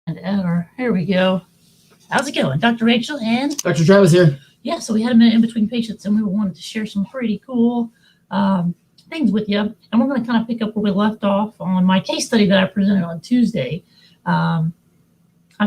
And error. Here we go. How's it going? Dr. Rachel and Dr. Travis here. Yeah, so we had a minute in between patients and we wanted to share some pretty cool things with you. And we're going to kind of pick up where we left off on my case study that I presented on Tuesday. I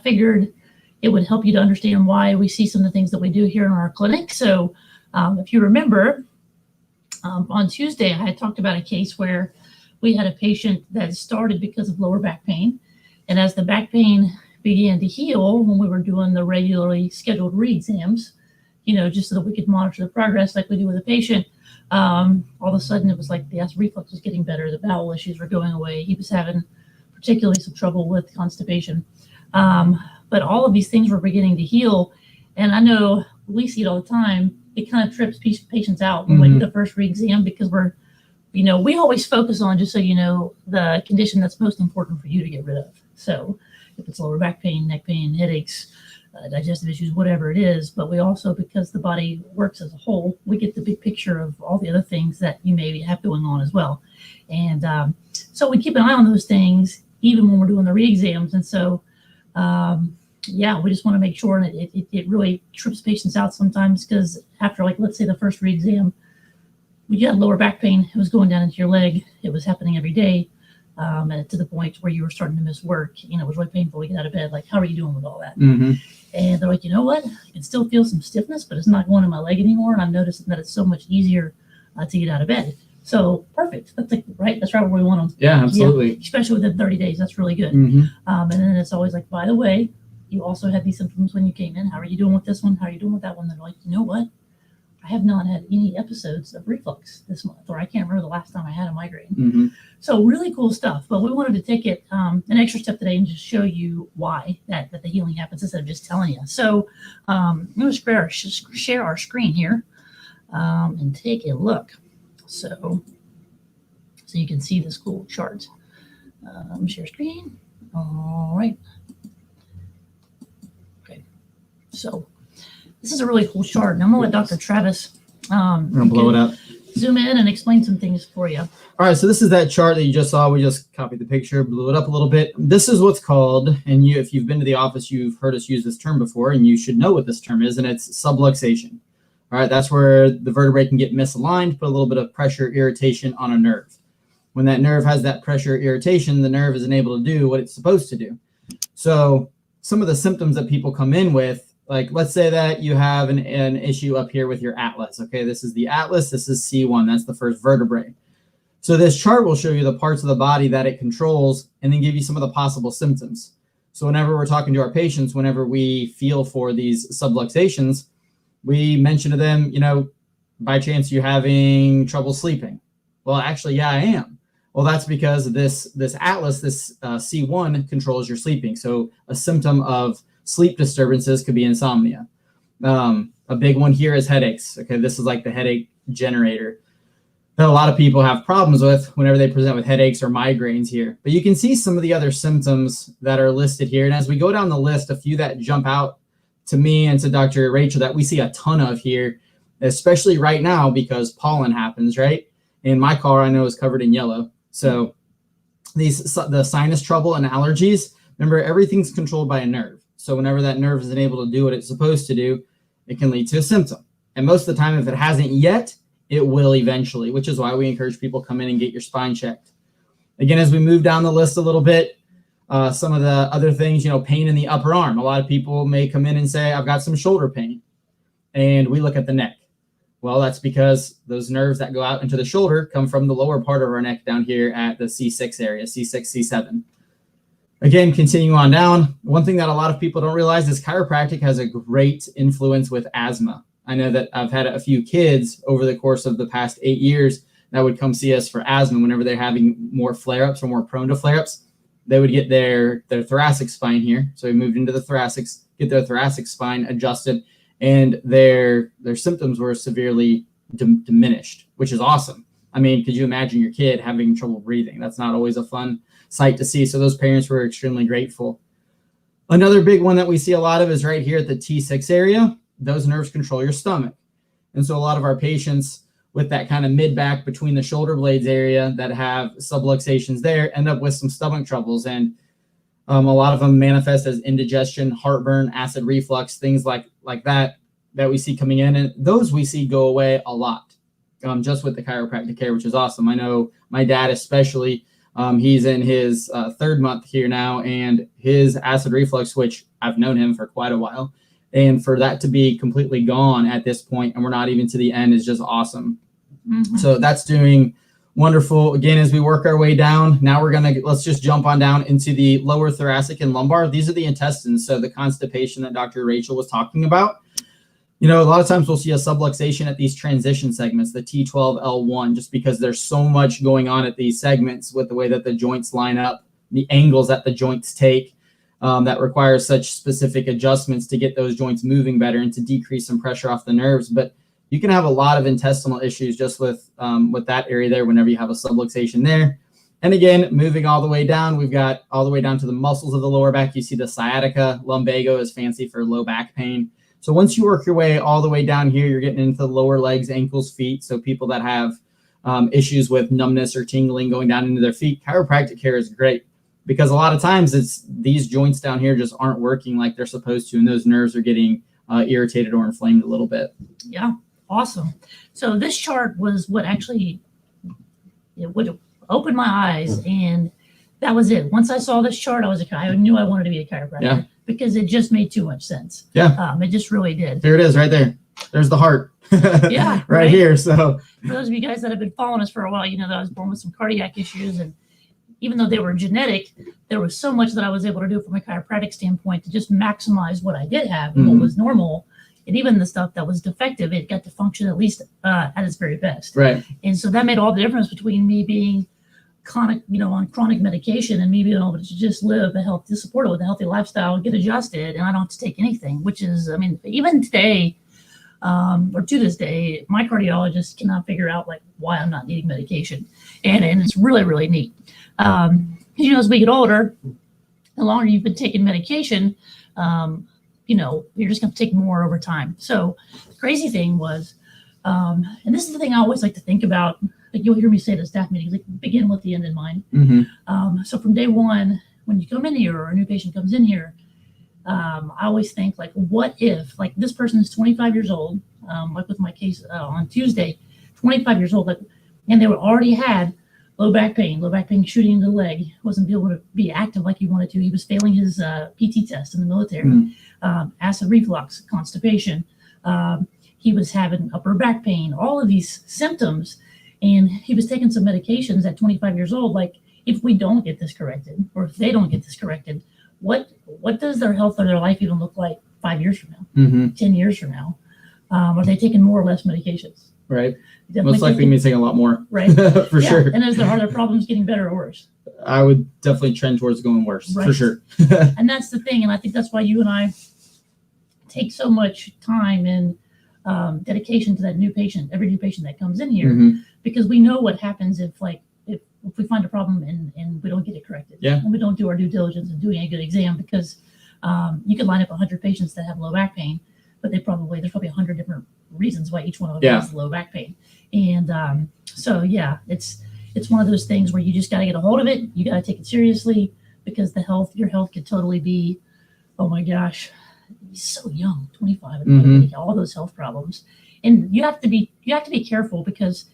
figured it would help you to understand why we see some of the things that we do here in our clinic. So if you remember, on Tuesday, I had talked about a case where we had a patient that started because of lower back pain. And as the back pain began to heal, when we were doing the regularly scheduled re-exams, just so that we could monitor the progress like we do with a patient, all of a sudden it was like the acid reflux was getting better, the bowel issues were going away. He was having particularly some trouble with constipation. But all of these things were beginning to heal. And I know we see it all the time. It kind of trips patients out when we do the first re-exam because we always focus on, just so you know, the condition that's most important for you to get rid of. So if it's lower back pain, neck pain, headaches, digestive issues, whatever it is, but we also, because the body works as a whole, we get the big picture of all the other things that you maybe have going on as well. And so we keep an eye on those things even when we're doing the re-exams. And so, we just want to make sure that it really trips patients out sometimes, because after, like, let's say the first re-exam, you had lower back pain, it was going down into your leg, it was happening every day. And to the point where you were starting to miss work, it was really painful to get out of bed. Like, how are you doing with all that? And they're like, you know what? I can still feel some stiffness, but it's not going in my leg anymore. And I'm noticing that it's so much easier to get out of bed. So perfect. That's right. That's right where we want them. Yeah, absolutely. Yeah, especially within 30 days. That's really good. And then it's always like, by the way, you also had these symptoms when you came in. How are you doing with this one? How are you doing with that one? They're like, you know what? I have not had any episodes of reflux this month, or I can't remember the last time I had a migraine. So really cool stuff. But we wanted to take it an extra step today and just show you why that the healing happens instead of just telling you. So I'm going to share our screen here and take a look. So you can see this cool chart. Share screen. All right. Okay. So this is a really cool chart, and I'm going to let Dr. Travis I'm going to blow it up. Zoom in and explain some things for you. All right, so this is that chart that you just saw. We just copied the picture, blew it up a little bit. This is what's called, and if you've been to the office, you've heard us use this term before, and you should know what this term is, and it's subluxation. All right, that's where the vertebrae can get misaligned, put a little bit of pressure, irritation on a nerve. When that nerve has that pressure, irritation, the nerve isn't able to do what it's supposed to do. So some of the symptoms that people come in with, like, let's say that you have an issue up here with your atlas. Okay, this is the atlas. This is C1. That's the first vertebrae. So this chart will show you the parts of the body that it controls and then give you some of the possible symptoms. So whenever we're talking to our patients, whenever we feel for these subluxations, we mention to them, by chance you're having trouble sleeping. Well, actually, yeah, I am. Well, that's because this atlas, this C1 controls your sleeping. So a symptom of sleep disturbances could be insomnia. A big one here is headaches. Okay, this is like the headache generator that a lot of people have problems with whenever they present with headaches or migraines here. But you can see some of the other symptoms that are listed here. And as we go down the list, a few that jump out to me and to Dr. Rachel that we see a ton of here, especially right now because pollen happens, right? And my car, I know, is covered in yellow. So the sinus trouble and allergies, remember, everything's controlled by a nerve. So whenever that nerve isn't able to do what it's supposed to do, it can lead to a symptom. And most of the time, if it hasn't yet, it will eventually, which is why we encourage people to come in and get your spine checked. Again, as we move down the list a little bit, some of the other things, pain in the upper arm. A lot of people may come in and say, I've got some shoulder pain. And we look at the neck. Well, that's because those nerves that go out into the shoulder come from the lower part of our neck down here at the C6 area, C6, C7. Again, continuing on down, one thing that a lot of people don't realize is chiropractic has a great influence with asthma. I know that I've had a few kids over the course of the past 8 years that would come see us for asthma whenever they're having more flare-ups or more prone to flare-ups. They would get their thoracic spine here. So we moved into the thoracics, get their thoracic spine adjusted, and their symptoms were severely diminished, which is awesome. I mean, could you imagine your kid having trouble breathing? That's not always a fun sight to see. So those parents were extremely grateful. Another big one that we see a lot of is right here at the T6 area. Those nerves control your stomach. And so a lot of our patients with that kind of mid-back between the shoulder blades area that have subluxations there end up with some stomach troubles. And A lot of them manifest as indigestion, heartburn, acid reflux, things like that we see coming in, and those we see go away a lot just with the chiropractic care, which is awesome. I know my dad especially, he's in his 3rd month here now, and his acid reflux, which I've known him for quite a while, and for that to be completely gone at this point, and we're not even to the end, is just awesome. Mm-hmm. So that's doing wonderful. Again, as we work our way down, now let's just jump on down into the lower thoracic and lumbar. These are the intestines. So the constipation that Dr. Rachel was talking about. A lot of times we'll see a subluxation at these transition segments, the T12, L1, just because there's so much going on at these segments with the way that the joints line up, the angles that the joints take, that requires such specific adjustments to get those joints moving better and to decrease some pressure off the nerves. But you can have a lot of intestinal issues just with that area there whenever you have a subluxation there. And again, moving all the way down, we've got all the way down to the muscles of the lower back. You see the sciatica. Lumbago is fancy for low back pain. So once you work your way all the way down here, you're getting into the lower legs, ankles, feet. So people that have issues with numbness or tingling going down into their feet, chiropractic care is great, because a lot of times it's these joints down here just aren't working like they're supposed to, and those nerves are getting irritated or inflamed a little bit. Yeah, awesome. So this chart was what actually would open my eyes, and that was it. Once I saw this chart, I knew I wanted to be a chiropractor because it just made too much sense. Yeah, it just really did. There it is, right there. There's the heart. Yeah, right here. So for those of you guys that have been following us for a while, you know that I was born with some cardiac issues, and even though they were genetic, there was so much that I was able to do from a chiropractic standpoint to just maximize what I did have and what was normal. And even the stuff that was defective, it got to function at least at its very best. Right. And so that made all the difference between me being on chronic medication and me being able to just live to support it with a healthy lifestyle, get adjusted, and I don't have to take anything, which is, even today, or to this day, my cardiologist cannot figure out why I'm not needing medication. And it's really, really neat. As we get older, the longer you've been taking medication, you're just going to take more over time. So the crazy thing was, and this is the thing I always like to think about, you'll hear me say at staff meetings, begin with the end in mind. Mm-hmm. So from day one, when you come in here or a new patient comes in here, I always think what if, this person is 25 years old, with my case on Tuesday, 25 years old, and they already had low back pain shooting into the leg, wasn't able to be active like he wanted to. He was failing his PT test in the military, acid reflux, constipation. He was having upper back pain, all of these symptoms. And he was taking some medications at 25 years old. If we don't get this corrected, or if they don't get this corrected, what does their health or their life even look like 5 years from now, 10 years from now? Are they taking more or less medications? Right. Most likely me taking a lot more. Right. For sure. And are their problems getting better or worse? I would definitely trend towards going worse, for sure. And that's the thing. And I think that's why you and I take so much time and dedication to that new patient, every new patient that comes in here, because we know what happens if we find a problem and we don't get it corrected. Yeah. And we don't do our due diligence and doing a good exam, because you could line up 100 patients that have low back pain, but there's probably 100 different reasons why each one of them has low back pain. And it's one of those things where you just got to get a hold of it. You got to take it seriously, because your health could totally be, oh my gosh, he's so young, 25, and all those health problems. And you have to be careful, because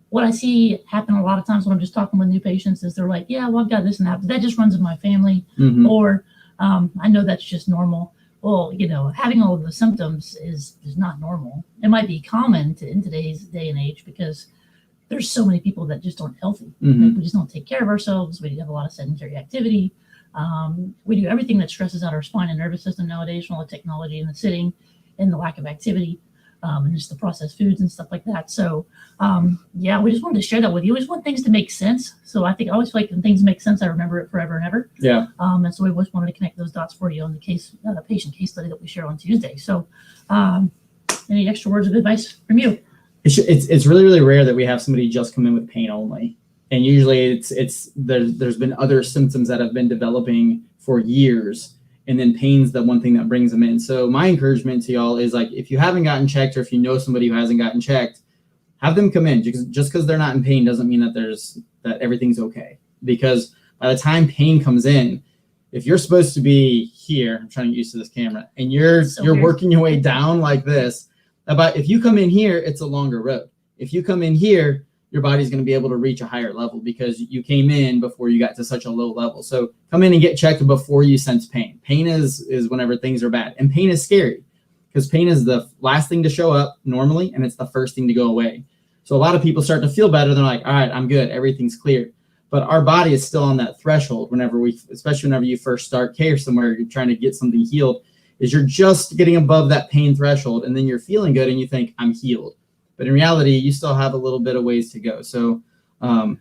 what I see happen a lot of times when I'm just talking with new patients is they're like, yeah, well, I've got this and that, but that just runs in my family, or I know that's just normal. Well, having all of the symptoms is not normal. It might be common in today's day and age, because there's so many people that just aren't healthy. We just don't take care of ourselves. We have a lot of sedentary activity. We do everything that stresses out our spine and nervous system nowadays, from all the technology and the sitting and the lack of activity, and just the processed foods and stuff like that. So, we just wanted to share that with you. We just want things to make sense. So I always feel like when things make sense, I remember it forever and ever. Yeah. And so we always wanted to connect those dots for you on the patient case study that we share on Tuesday. So, any extra words of advice from you? It's really, really rare that we have somebody just come in with pain only. And usually there's been other symptoms that have been developing for years, and then pain's the one thing that brings them in. So my encouragement to y'all is, if you haven't gotten checked, or if you know somebody who hasn't gotten checked, have them come in. Just because they're not in pain doesn't mean that everything's okay. Because by the time pain comes in, if you're supposed to be here, I'm trying to get used to this camera, and you're weird. working your way down like this, if you come in here, it's a longer road. If you come in here, your body's going to be able to reach a higher level because you came in before you got to such a low level. So come in and get checked before you sense pain. Pain is whenever things are bad, and pain is scary because pain is the last thing to show up normally, and it's the first thing to go away. So a lot of people start to feel better. They're like, all right, I'm good. Everything's clear. But our body is still on that threshold especially whenever you first start care somewhere, you're trying to get something healed, is you're just getting above that pain threshold, and then you're feeling good and you think, I'm healed. But in reality, you still have a little bit of ways to go. So come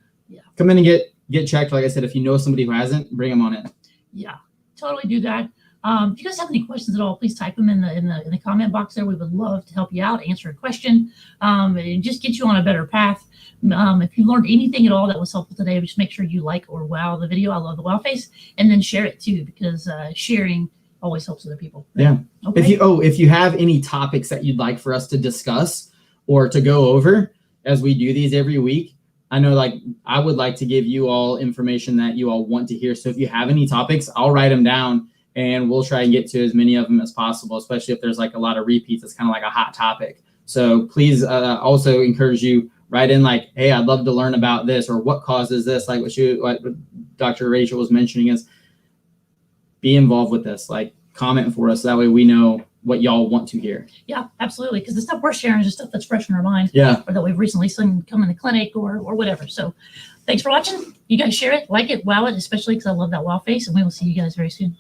in and get checked. Like I said, if you know somebody who hasn't, bring them on in. Yeah, totally do that. If you guys have any questions at all, please type them in the comment box there. We would love to help you out, answer a question, and just get you on a better path. If you learned anything at all that was helpful today, just make sure you like or wow the video. I love the wow face, and then share it too, because sharing always helps other people. Yeah. Okay. If you have any topics that you'd like for us to discuss or to go over as we do these every week, I know I would like to give you all information that you all want to hear. So if you have any topics, I'll write them down and we'll try and get to as many of them as possible, especially if there's a lot of repeats. It's kind of like a hot topic. So please also encourage you, write in hey, I'd love to learn about this, or what causes this, what Dr. Rachel was mentioning, is be involved with this, comment for us. That way we know what y'all want to hear. Yeah, absolutely. Because the stuff we're sharing is just stuff that's fresh in our mind. Yeah. Or that we've recently seen come in the clinic or whatever. So thanks for watching. You guys share it, like it, wow it, especially because I love that wow face. And we will see you guys very soon.